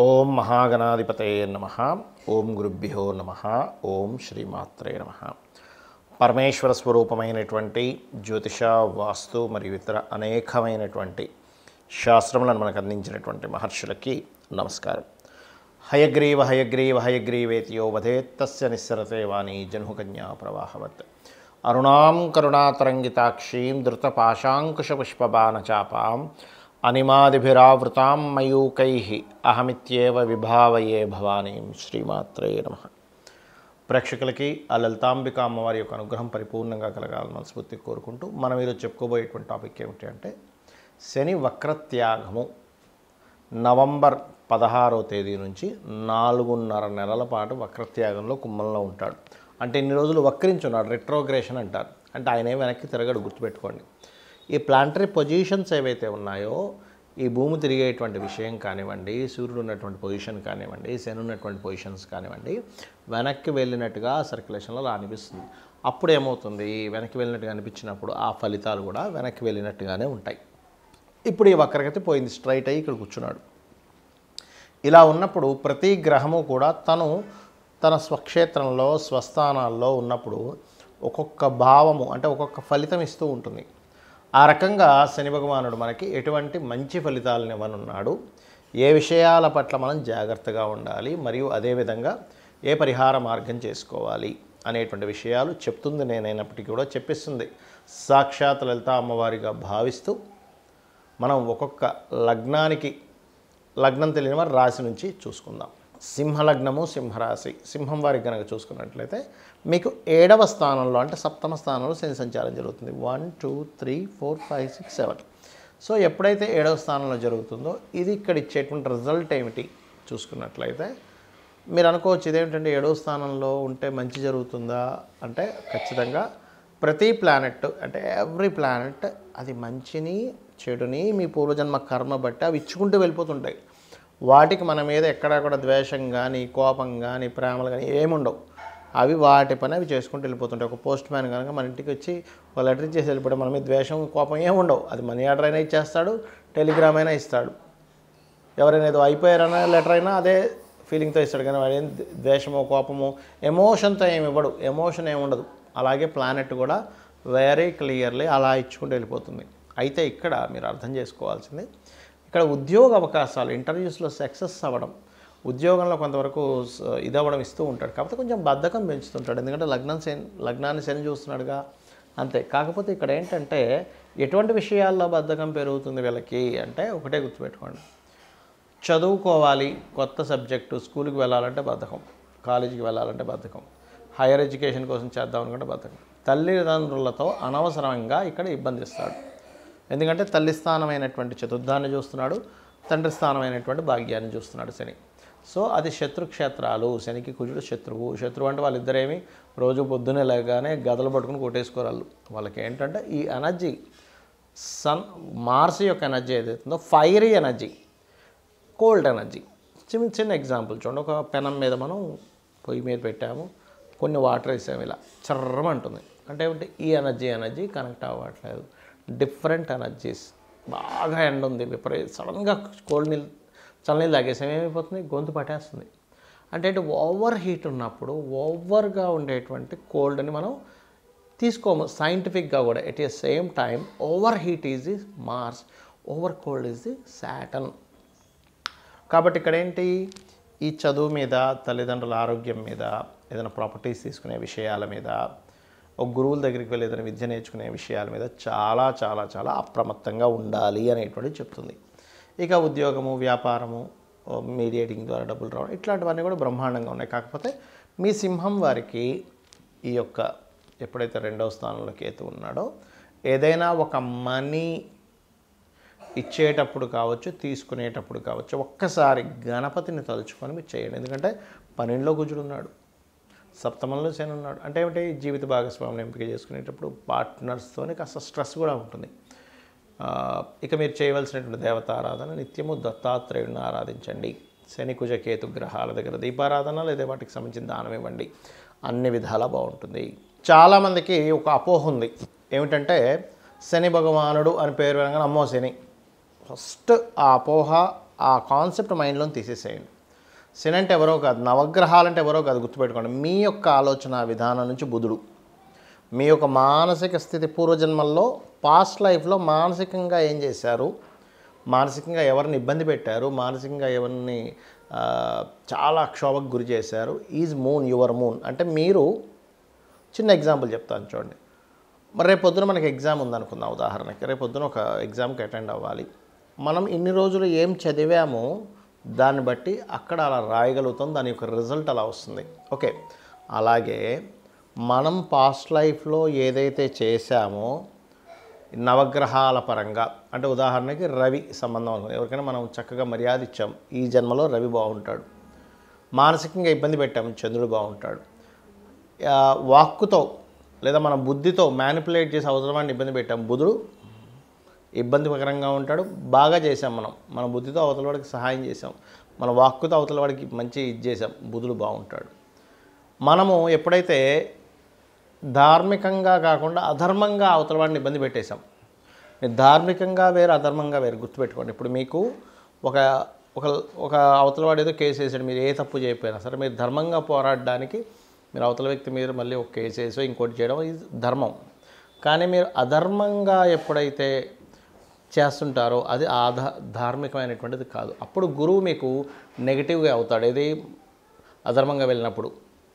ఓం మహాగణాధిపతయే నమః. ఓం గురుభ్యో నమః. ఓం శ్రీమాత్రే నమః. పరమేశ్వర స్వరూపమైనటువంటి జ్యోతిష, వాస్తు మరియు ఇతర అనేకమైనటువంటి శాస్త్రములను మనకు అందించినటువంటి మహర్షులకి నమస్కారం. హయగ్రీవ హయగ్రీవ హయగ్రీవేతియో వదేత్ తస్య నిస్సరతే వాణి జన్హుకన్యా ప్రవాహవత్. అరుణాం కరుణాతరంగితాక్షీం ధృతపాశాంకుశపుష్పబాణచాపాం అనిమాదిభిరావృతాం మయూకైః అహమిత్యేవ విభావయే భవానీం. శ్రీమాత్రే నమః. ప్రేక్షకులకి ఆ లలితాంబిక అమ్మవారి యొక్క అనుగ్రహం పరిపూర్ణంగా కలగాలని మనస్ఫూర్తిగా కోరుకుంటూ మనం ఈరోజు చెప్పుకోబోయేటువంటి టాపిక్ ఏమిటి అంటే శని వక్రత్యాగము. నవంబర్ 16వ తేదీ నుంచి 4.5 నెలల పాటు వక్రత్యాగంలో కుంభంలో ఉంటాడు. అంటే ఇన్ని రోజులు వక్రించున్నాడు, రెట్రోగ్రేషన్ అంటారు. అంటే ఆయన వెనక్కి తిరగడు, గుర్తుపెట్టుకోండి. ఈ ప్లానటరీ పొజిషన్స్ ఏవైతే ఉన్నాయో, ఈ భూమి తిరిగేటువంటి విషయం కానివ్వండి, సూర్యుడు ఉన్నటువంటి పొజిషన్ కానివ్వండి, శని ఉన్నటువంటి పొజిషన్స్ కానివ్వండి, వెనక్కి వెళ్ళినట్టుగా సర్క్యులేషన్లో అనిపిస్తుంది. అప్పుడు ఏమవుతుంది, వెనక్కి వెళ్ళినట్టుగా అనిపించినప్పుడు ఆ ఫలితాలు కూడా వెనక్కి వెళ్ళినట్టుగానే ఉంటాయి. ఇప్పుడు ఈ వక్రగతి పోయింది, స్ట్రైట్ అయ్యి ఇక్కడ కూర్చున్నాడు. ఇలా ఉన్నప్పుడు ప్రతి గ్రహము కూడా తన స్వక్షేత్రంలో స్వస్థానాల్లో ఉన్నప్పుడు ఒక్కొక్క భావము అంటే ఒక్కొక్క ఫలితం ఇస్తూ ఉంటుంది. ఆ రకంగా శని భగవానుడు మనకి ఎటువంటి మంచి ఫలితాలను ఇవ్వనున్నాడు, ఏ విషయాల పట్ల మనం జాగ్రత్తగా ఉండాలి, మరియు అదేవిధంగా ఏ పరిహార మార్గం చేసుకోవాలి అనేటువంటి విషయాలు చెప్తుంది. నేనైనప్పటికీ కూడా చెప్పిస్తుంది సాక్షాత్ లలిత అమ్మవారిగా భావిస్తూ మనం ఒక్కొక్క లగ్నం తెలియని వారి రాశి నుంచి చూసుకుందాం. సింహలగ్నము, సింహరాశి. సింహం వారికి కనుక చూసుకున్నట్లయితే మీకు 7వ స్థానంలో అంటే సప్తమ స్థానంలో శని సంచారం జరుగుతుంది. 1 2 3 4 5 6 7. సో ఎప్పుడైతే 7వ స్థానంలో జరుగుతుందో ఇది ఇక్కడ ఇచ్చేటువంటి రిజల్ట్ ఏమిటి చూసుకున్నట్లయితే మీరు అనుకోవచ్చు ఇదేమిటంటే 7వ స్థానంలో ఉంటే మంచి జరుగుతుందా అంటే ఖచ్చితంగా ప్రతి ప్లానెట్ అంటే ఎవ్రీ ప్లానెట్ అది మంచిని చెడుని మీ పూర్వజన్మ కర్మ బట్టి అవి ఇచ్చుకుంటూ వెళ్ళిపోతుంటాయి. వాటికి మన మీద ఎక్కడక్కడ ద్వేషం కానీ, కోపం కానీ, ప్రేమలు కానీ ఏముండవు. అవి వాటి పని అవి చేసుకుంటూ వెళ్ళిపోతుంటాయి. ఒక పోస్ట్ మ్యాన్ కనుక మన ఇంటికి వచ్చి ఒక లెటర్ ఇచ్చేసి వెళ్ళిపోవడం, మన మీద ద్వేషం, కోపం ఏముండవు. అది మనీ ఆర్డర్ అయినా ఇచ్చేస్తాడు, టెలిగ్రామ్ అయినా ఇస్తాడు. ఎవరైనా ఏదో అయిపోయారన్నా లెటర్ అయినా అదే ఫీలింగ్తో ఇస్తాడు. కానీ వాడు ఏం ద్వేషమో కోపమో ఎమోషన్తో ఏమి ఇవ్వడు, ఎమోషన్ ఏమి ఉండదు. అలాగే ప్లానెట్ కూడా వెరీ క్లియర్లీ అలా ఇచ్చుకుంటూ వెళ్ళిపోతుంది. అయితే ఇక్కడ మీరు అర్థం చేసుకోవాల్సింది, ఇక్కడ ఉద్యోగ అవకాశాలు, ఇంటర్వ్యూస్లో సక్సెస్ అవ్వడం, ఉద్యోగంలో కొంతవరకు ఇదవ్వడం ఇస్తూ ఉంటాడు. కాకపోతే కొంచెం బద్ధకం పెంచుతుంటాడు, ఎందుకంటే లగ్నాన్ని శని చూస్తున్నాడుగా, అంతే. కాకపోతే ఇక్కడ ఏంటంటే ఎటువంటి విషయాల్లో బద్ధకం పెరుగుతుంది వీళ్ళకి అంటే ఒకటే గుర్తుపెట్టుకోండి, చదువుకోవాలి, కొత్త సబ్జెక్టు, స్కూల్కి వెళ్ళాలంటే బద్ధకం, కాలేజీకి వెళ్ళాలంటే బద్ధకం, హైయర్ ఎడ్యుకేషన్ కోసం చేద్దాం అనుకుంటే బద్ధకం. తల్లిదండ్రులతో అనవసరంగా ఇక్కడ ఇబ్బందిస్తాడు. ఎందుకంటే తల్లి స్థానమైనటువంటి చతుర్థాన్ని చూస్తున్నాడు, తండ్రి స్థానమైనటువంటి భాగ్యాన్ని చూస్తున్నాడు శని. సో అది శత్రుక్షేత్రాలు. శనికి కుజుడు శత్రువు. శత్రువు అంటే వాళ్ళిద్దరేమి రోజు పొద్దున్నే లేగానే గదలు పట్టుకుని కొట్టేసుకోరాళ్ళు. వాళ్ళకి ఏంటంటే ఈ ఎనర్జీ మార్స్ యొక్క ఎనర్జీ ఏదైతుందో ఫైరీ ఎనర్జీ, కోల్డ్ ఎనర్జీ. చిన్న ఎగ్జాంపుల్ చూడండి. ఒక పెనం మీద మనం పొయ్యి మీద పెట్టాము, కొన్ని వాటర్ వేసాము, ఇలా చర్రమంటుంది. అంటే ఏమిటి, ఈ ఎనర్జీ కనెక్ట్ అవ్వట్లేదు. Different energies. బాగా ఎండ ఉంది, సడన్గా చల్లనీళ్ళు తాగేసాం, ఏమైపోతుంది, గొంతు పట్టేస్తుంది. అంటే ఓవర్ హీట్ ఉన్నప్పుడు ఓవర్గా ఉండేటువంటి కోల్డ్ని మనం తీసుకోము సైంటిఫిక్గా కూడా. At a same time over heat is the Mars, over cold is the Saturn. కాబట్టి ఇక్కడ ఏంటి, ఈ చదువు మీద, తల్లిదండ్రుల ఆరోగ్యం మీద, ఏదైనా ప్రాపర్టీస్ తీసుకునే విషయాల మీద, ఒక గురువుల దగ్గరికి వెళ్ళి ఏదైనా విద్య నేర్చుకునే విషయాల మీద చాలా చాలా చాలా అప్రమత్తంగా ఉండాలి అనేటువంటిది చెప్తుంది. ఇక ఉద్యోగము, వ్యాపారము, మీడియేటింగ్ ద్వారా డబ్బులు రావడం, ఇట్లాంటివన్నీ కూడా బ్రహ్మాండంగా ఉన్నాయి. కాకపోతే మీ సింహం వారికి ఈ యొక్క ఎప్పుడైతే 2వ స్థానంలో కేతు ఉన్నాడో, ఏదైనా ఒక మనీ ఇచ్చేటప్పుడు కావచ్చు, తీసుకునేటప్పుడు కావచ్చు, ఒక్కసారి గణపతిని తలుచుకొని మీరు చేయండి. ఎందుకంటే 12లో కుజుడు ఉన్నాడు, సప్తమంలో శని ఉన్నాడు. అంటే ఏమిటి, జీవిత భాగస్వామిని ఎంపిక చేసుకునేటప్పుడు పార్ట్నర్స్తోనే కాస్త స్ట్రెస్ కూడా ఉంటుంది. ఇక మీరు చేయవలసినటువంటి దేవతారాధన, నిత్యము దత్తాత్రేయుడిని ఆరాధించండి. శని కుజ కేతు గ్రహాల దగ్గర దీపారాధన లేదా వాటికి సంబంధించిన దానం ఇవ్వండి. అన్ని విధాలా బాగుంటుంది. చాలామందికి ఒక అపోహ ఉంది, ఏమిటంటే శని భగవానుడు అని పేరు వినగానే అమ్మో శని. ఫస్ట్ ఆ అపోహ ఆ కాన్సెప్ట్ మైండ్లో తీసేసేయండి. శని అంటే ఎవరో కాదు, నవగ్రహాలు అంటే ఎవరో కాదు, గుర్తుపెట్టుకోండి. మీ యొక్క ఆలోచన విధానం నుంచి బుధుడు, మీ యొక్క మానసిక స్థితి పూర్వజన్మల్లో పాస్ట్ లైఫ్లో మానసికంగా ఏం చేశారు, మానసికంగా ఎవరిని ఇబ్బంది పెట్టారు, మానసికంగా ఎవరిని చాలా క్షోభకు గురి చేశారు. ఈజ్ మూన్ యువర్ మూన్ అంటే మీరు. చిన్న ఎగ్జాంపుల్ చెప్తాను చూడండి. మరి రేపు పొద్దున మనకి ఎగ్జామ్ ఉందనుకుందాం ఉదాహరణకి. రేపు పొద్దున ఒక ఎగ్జామ్కి అటెండ్ అవ్వాలి. మనం ఇన్ని రోజులు ఏం చదివామో దాన్ని బట్టి అక్కడ అలా రాయగలుగుతాం, దాని యొక్క రిజల్ట్ అలా వస్తుంది. ఓకే, అలాగే మనం పాస్ట్ లైఫ్లో ఏదైతే చేశామో నవగ్రహాల పరంగా, అంటే ఉదాహరణకి రవి సంబంధం అనుకుంది, ఎవరికైనా మనం చక్కగా మర్యాద ఇచ్చాం, ఈ జన్మలో రవి బాగుంటాడు. మానసికంగా ఇబ్బంది పెట్టాం, చంద్రుడు బాగుంటాడు. వాక్కుతో లేదా మన బుద్ధితో మ్యానిపులేట్ చేసి అవసరమాన్ని ఇబ్బంది పెట్టాం, బుధుడు ఇబ్బందికరంగా ఉంటాడు. బాగా చేసాం మనం, మన బుద్ధితో అవతల వాడికి సహాయం చేసాం, మన వాక్కుతో అవతల వాడికి మంచి ఇది చేసాం, బుధుడు బాగుంటాడు. మనము ఎప్పుడైతే ధార్మికంగా కాకుండా అధర్మంగా అవతల వాడిని ఇబ్బంది పెట్టేశాం, ధార్మికంగా వేరు అధర్మంగా వేరు, గుర్తుపెట్టుకోండి. ఇప్పుడు మీకు ఒక ఒక ఒక అవతల వాడు ఏదో కేసు వేసాడు, మీరు ఏ తప్పు చేయకపోయినా సరే మీరు ధర్మంగా పోరాడడానికి మీరు అవతల వ్యక్తి మీద మళ్ళీ ఒక కేసు వేసో ఇంకోటి చేయడం ఇది ధర్మం. కానీ మీరు అధర్మంగా ఎప్పుడైతే చేస్తుంటారో అది ధార్మికమైనటువంటిది కాదు. అప్పుడు గురువు మీకు నెగిటివ్గా అవుతాడు. ఏది అధర్మంగా వెళ్ళినప్పుడు.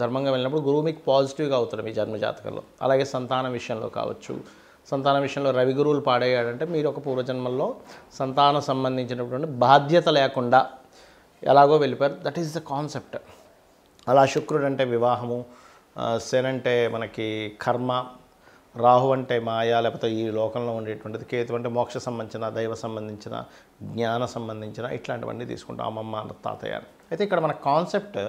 ధర్మంగా వెళ్ళినప్పుడు గురువు మీకు పాజిటివ్గా అవుతాడు మీ జన్మజాతకంలో. అలాగే సంతానం విషయంలో కావచ్చు. సంతానం విషయంలో రవి గురువులు పాడయ్యాడంటే మీరు ఒక పూర్వజన్మల్లో సంతానం సంబంధించినటువంటి బాధ్యత లేకుండా ఎలాగో వెళ్ళిపోయారు. That is the concept. అలా శుక్రుడు అంటే వివాహము, శని అంటే మనకి కర్మ, రాహు అంటే మాయా లేకపోతే ఈ లోకంలో ఉండేటువంటిది, కేతు అంటే మోక్ష సంబంధించిన, దైవ సంబంధించిన, జ్ఞాన సంబంధించిన ఇట్లాంటివన్నీ తీసుకుంటాం అమ్మమ్మ తాతయ్య. అయితే ఇక్కడ మన కాన్సెప్ట్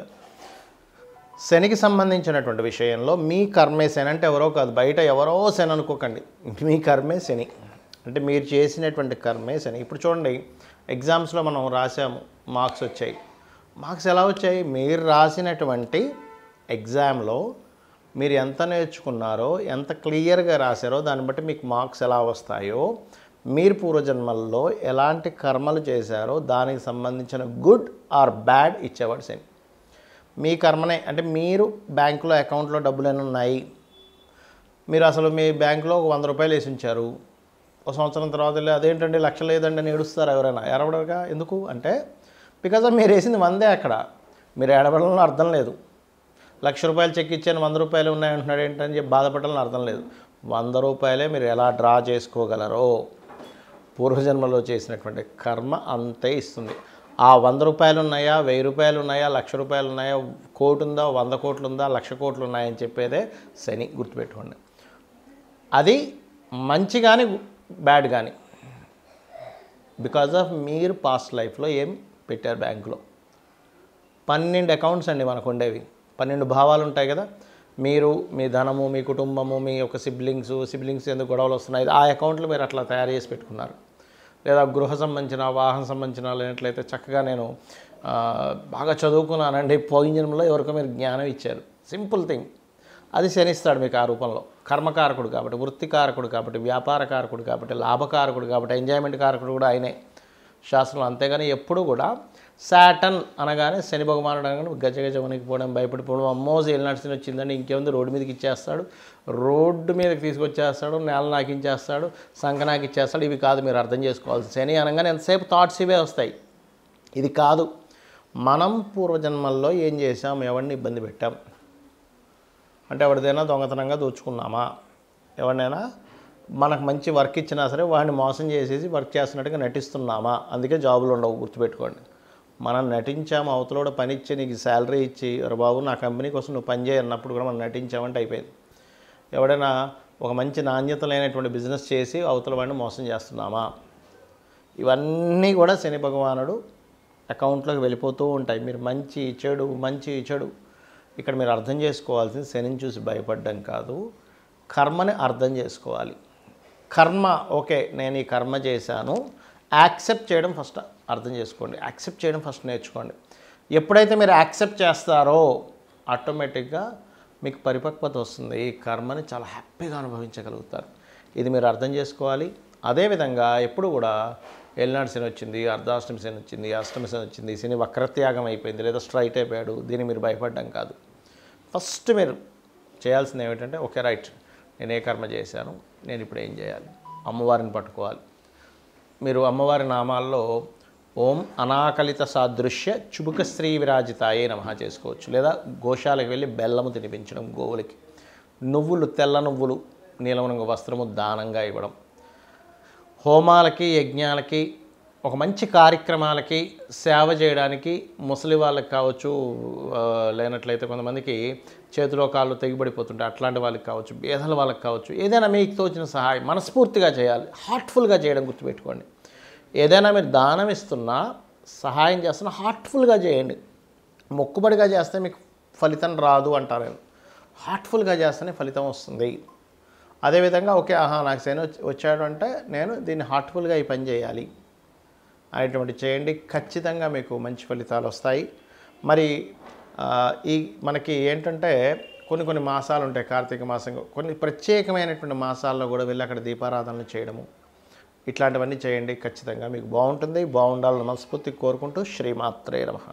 శనికి సంబంధించినటువంటి విషయంలో మీ కర్మే శని అంటే ఎవరో కాదు, బయట ఎవరో శని అనుకోకండి, మీ కర్మే శని అంటే మీరు చేసినటువంటి కర్మే శని. ఇప్పుడు చూడండి, ఎగ్జామ్స్లో మనం రాసాము, మార్క్స్ వచ్చాయి. మార్క్స్ ఎలా వచ్చాయి? మీరు రాసినటువంటి ఎగ్జామ్లో మీరు ఎంత నేర్చుకున్నారో, ఎంత క్లియర్గా రాశారో దాన్ని బట్టి మీకు మార్క్స్ ఎలా వస్తాయో, మీరు పూర్వజన్మల్లో ఎలాంటి కర్మలు చేశారో దానికి సంబంధించిన గుడ్ ఆర్ బ్యాడ్ ఇచ్చేవాడు శని. మీ కర్మనే. అంటే మీరు బ్యాంకులో అకౌంట్లో డబ్బులు ఏమైనా ఉన్నాయి, మీరు అసలు మీ బ్యాంకులో ఒక 100 రూపాయలు వేసి ఉంచారు, ఒక సంవత్సరం తర్వాత వెళ్ళి అదేంటండి లక్ష లేదండి అని ఏడుస్తారు ఎవరైనా. ఏడవడగా ఎందుకు అంటే బికాజ్ మీరు వేసింది 100 అక్కడ, మీరు ఏడవడంలో అర్థం లేదు. 1,00,000 రూపాయలు చెక్ ఇచ్చాను 100 రూపాయలు ఉన్నాయంటున్నాడు ఏంటని చెప్పి బాధపడాలని అర్థం లేదు. 100 రూపాయలే మీరు ఎలా డ్రా చేసుకోగలరో పూర్వజన్మలో చేసినటువంటి కర్మ అంతే ఇస్తుంది. ఆ 100 రూపాయలు ఉన్నాయా, 1000 రూపాయలు ఉన్నాయా, 1,00,000 రూపాయలు ఉన్నాయా, 1 కోటి ఉందా, 100 కోట్లు ఉందా, 1,00,000 కోట్లు ఉన్నాయని చెప్పేదే శని, గుర్తుపెట్టుకోండి. అది మంచి కానీ బ్యాడ్ కానీ బికాజ్ ఆఫ్ మీరు పాస్ట్ లైఫ్లో ఏం పెట్టారు బ్యాంకులో. 12 అకౌంట్స్ అండి మనకు ఉండేవి, 12 భావాలు ఉంటాయి కదా. మీరు, మీ ధనము, మీ కుటుంబము, మీ యొక్క సిబ్లింగ్స్ ఎందుకు గొడవలు వస్తున్నాయి, ఆ అకౌంట్లు మీరు అట్లా తయారు చేసి పెట్టుకున్నారు. లేదా గృహ సంబంధించిన, వాహన సంబంధించిన లేనట్లయితే చక్కగా నేను బాగా చదువుకున్నానండి, పోయిన జన్మలో ఎవరికో మీరు జ్ఞానం ఇచ్చారు, సింపుల్ థింగ్. అది శనిస్తాడు మీకు ఆ రూపంలో. కర్మకారకుడు కాబట్టి, వృత్తికారకుడు కాబట్టి, వ్యాపారకారకుడు కాబట్టి, లాభకారకుడు కాబట్టి, ఎంజాయ్మెంట్ కారకుడు కూడా ఆయనే శాస్త్రంలో. అంతేగాని ఎప్పుడు కూడా సాటర్న్ అనగానే శని భగవానుడు అనగానే గజగజ వణికిపోవడం, భయపడిపోవడం, అమ్మో ఏళ్ళు నడిచి వచ్చిందని ఇంకేముంది రోడ్డు మీదకి ఇచ్చేస్తాడు, రోడ్డు మీదకి తీసుకొచ్చేస్తాడు, నేల నాకించేస్తాడు, సంఖ నాకిచ్చేస్తాడు. ఇవి కాదు మీరు అర్థం చేసుకోవాల్సి. శని అనగానే ఎంతసేపు థాట్స్ ఇవే వస్తాయి. ఇది కాదు. మనం పూర్వజన్మల్లో ఏం చేసాం, ఎవరిని ఇబ్బంది పెట్టాం అంటే ఎవరిదైనా దొంగతనంగా దోచుకున్నామా, ఎవరినైనా మనకు మంచి వర్క్ ఇచ్చినా సరే వాడిని మోసం చేసేసి వర్క్ చేస్తున్నట్టుగా నటిస్తున్నామా, అందుకే జాబులు ఉండవు, గుర్తుపెట్టుకోండి. మనం నటించాము, అవతల పని ఇచ్చి నీకు శాలరీ ఇచ్చి బాబు నా కంపెనీ కోసం నువ్వు పని చేయన్నప్పుడు కూడా మనం నటించామంటే అయిపోయింది. ఎవడైనా ఒక మంచి నాణ్యత లేనటువంటి బిజినెస్ చేసి అవతల వాడిని మోసం చేస్తున్నామా, ఇవన్నీ కూడా శని భగవానుడు అకౌంట్లోకి వెళ్ళిపోతూ ఉంటాయి. మీరు మంచి చెడు ఇక్కడ మీరు అర్థం చేసుకోవాల్సింది శనిని చూసి భయపడడం కాదు, కర్మని అర్థం చేసుకోవాలి. కర్మ ఓకే, నేను ఈ కర్మ చేశాను, యాక్సెప్ట్ చేయడం ఫస్ట్ అర్థం చేసుకోండి, యాక్సెప్ట్ చేయడం ఫస్ట్ నేర్చుకోండి. ఎప్పుడైతే మీరు యాక్సెప్ట్ చేస్తారో ఆటోమేటిక్గా మీకు పరిపక్వత వస్తుంది, ఈ కర్మని చాలా హ్యాపీగా అనుభవించగలుగుతారు. ఇది మీరు అర్థం చేసుకోవాలి. అదేవిధంగా ఎప్పుడు కూడా ఏలినాడు శని వచ్చింది, అర్ధాష్టమి శని వచ్చింది, అష్టమి శని వచ్చింది, శని వక్రత్యాగం అయిపోయింది లేదా స్ట్రైట్ అయిపోయాడు, దీన్ని మీరు భయపడడం కాదు. ఫస్ట్ మీరు చేయాల్సింది ఏమిటంటే ఓకే రైట్, నేను ఏ కర్మ చేశాను, నేను ఇప్పుడు ఏం చేయాలి, అమ్మవారిని పట్టుకోవాలి. మీరు అమ్మవారి నామాల్లో ఓం అనాకలిత సాదృశ్య చుబుక శ్రీ విరాజితాయే నమః చేసుకోవచ్చు. లేదా గోశాలకు వెళ్ళి బెల్లము తినిపించడం, గోవులకి నువ్వులు, తెల్ల నువ్వులు, నీలం రంగు వస్త్రము దానంగా ఇవ్వడం, హోమాలకి యజ్ఞాలకి ఒక మంచి కార్యక్రమాలకి సేవ చేయడానికి ముసలి వాళ్ళకి కావచ్చు, లేనట్లయితే కొంతమందికి చేతిలో కాళ్ళు తెగిపడిపోతుంటాయి అట్లాంటి వాళ్ళకి కావచ్చు, పేదల వాళ్ళకి కావచ్చు, ఏదైనా మీకు తోచిన సహాయం మనస్ఫూర్తిగా చేయాలి, హార్ట్ఫుల్గా చేయడం గుర్తుపెట్టుకోండి. ఏదైనా మీరు దానం ఇస్తున్నా, సహాయం చేస్తున్నా హార్ట్ఫుల్గా చేయండి. మొక్కుబడిగా చేస్తే మీకు ఫలితం రాదు అంటారు నేను. హార్ట్ఫుల్గా చేస్తేనే ఫలితం వస్తుంది. అదేవిధంగా ఓకే నాకు శని వచ్చాడు అంటే నేను దీన్ని హార్ట్ఫుల్గా ఈ పని చేయాలి అనేటువంటి చేయండి, ఖచ్చితంగా మీకు మంచి ఫలితాలు వస్తాయి. మరి ఈ మనకి ఏంటంటే కొన్ని మాసాలు ఉంటాయి, కార్తీక మాసం, కొన్ని ప్రత్యేకమైనటువంటి మాసాల్లో కూడా వెళ్ళి అక్కడ దీపారాధనలు చేయడము, ఇట్లాంటివన్నీ చేయండి. ఖచ్చితంగా మీకు బాగుంటుంది. బాగుండాలని మనస్ఫూర్తిగా కోరుకుంటూ శ్రీమాత్రే నమః.